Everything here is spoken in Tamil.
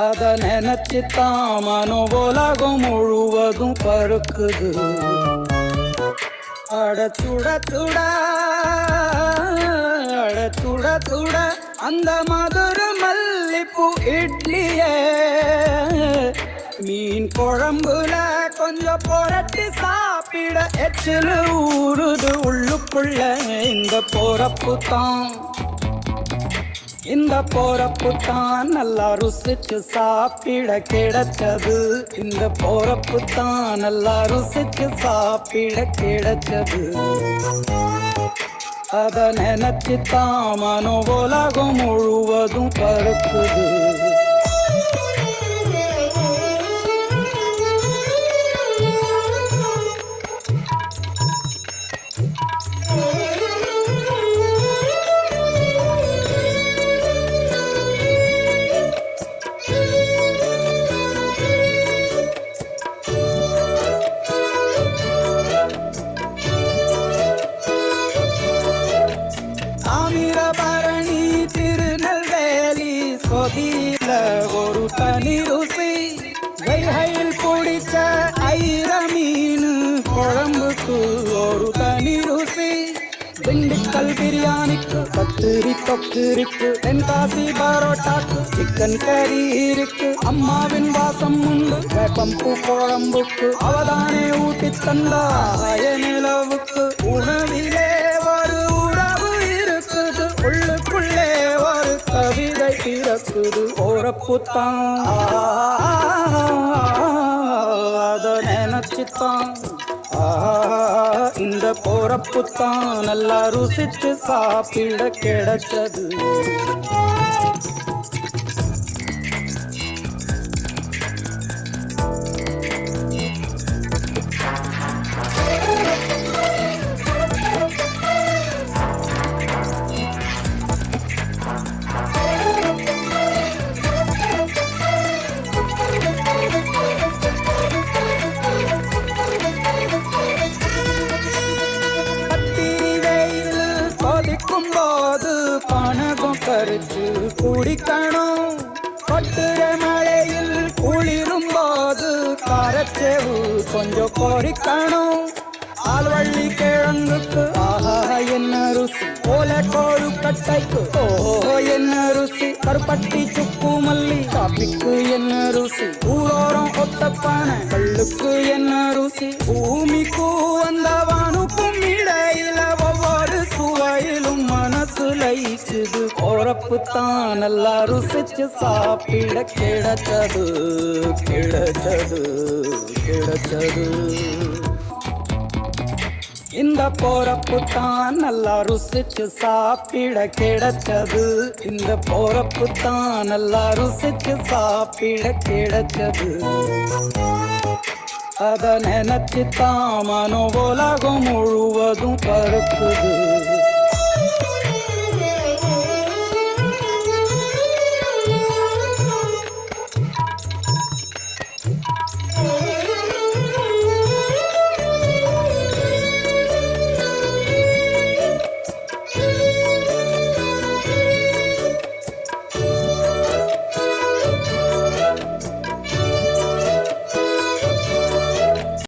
அத நினைச்சுத்தான் மனோ உலகம் முழுவதும் பருக்குது. அட சுட சுட அட சுட சுட அந்த மதுர மல்லிப்பூ இட்லியே மீன் குழம்புல கொஞ்சம் புரட்டி சாப்பிட எச்சில் ஊறுது உள்ளுக்குள்ள. இந்த போறப்பு தான் இந்த போறப்பு தான் நல்லா ருசிச்சு சாப்பிட கிடைச்சது. இந்த போறப்பு தான் நல்லா ருசிச்சு சாப்பிட கிடைச்சது. அத நினைச்சு தான் மனோ உலகம் முழுவதும் பருக்குது. தாமிரபரணி திருநெல்வேலி சொதியில ஒரு தனி ருசி. வைகையில் பிடிச்ச ஐர மீன் குழம்புக்கு ஒரு தனி ருசி. திண்டுக்கல் பிரியாணிக்கு கத்திரி தொக்கு இருக்கு. தென்காசி பரோட்டாக்கு சிக்கன் கறி இருக்கு. அம்மாவின் வாசம் உண்டு வேப்பம்பூ குழம்புக்கு. அவதானே ஊட்டி தந்தா நிலவுக்கு. உணவிலே ஒரு உறவு இருக்குது. உள்ளுக்குள்ளே ஒரு கவிதை பிறக்குது. போறப்புத்தான் அத நினைச்சுத்தான் இந்த போறப்புத்தான் நல்லா ருசிச்சு சாப்பிட கிடைச்சது. போது பணகம் கரைச்சு குடிக்கணும். கொட்டுற மழையில் குளிரும் போது காரச்சேவு கொஞ்சம் பொறிக்கணும். ஆழ்வள்ளி கிழங்குக்கு ஆஹா என்ன ருசி. ஓலை கோழு கட்டைக்கு ஓஹோ என்ன ருசி. கருப்பட்டி சுக்கு மல்லி காப்பிக்கு என்ன ருசி. ஊரோரம் ஒத்தப்பான கல்லுக்கு என்ன ருசி. பூமிக்கு வந்தவானுக்கும் இடையில ஒவ்வொரு சுவையிலும் மனசு லயிச்சுது. போறப்பு தான் நல்லா ருசிச்சு சாப்பிட கிடைச்சது கிடைச்சது கிடைச்சது. இந்த போறப்பு தான் நல்லா ருசிச்சு சாப்பிட கிடைச்சது. இந்த போறப்பு தான் நல்லா ருசிச்சு சாப்பிட கிடைச்சது. அத நினைச்சு தான் மனோ உலகம் முழுவதும் பருக்குது.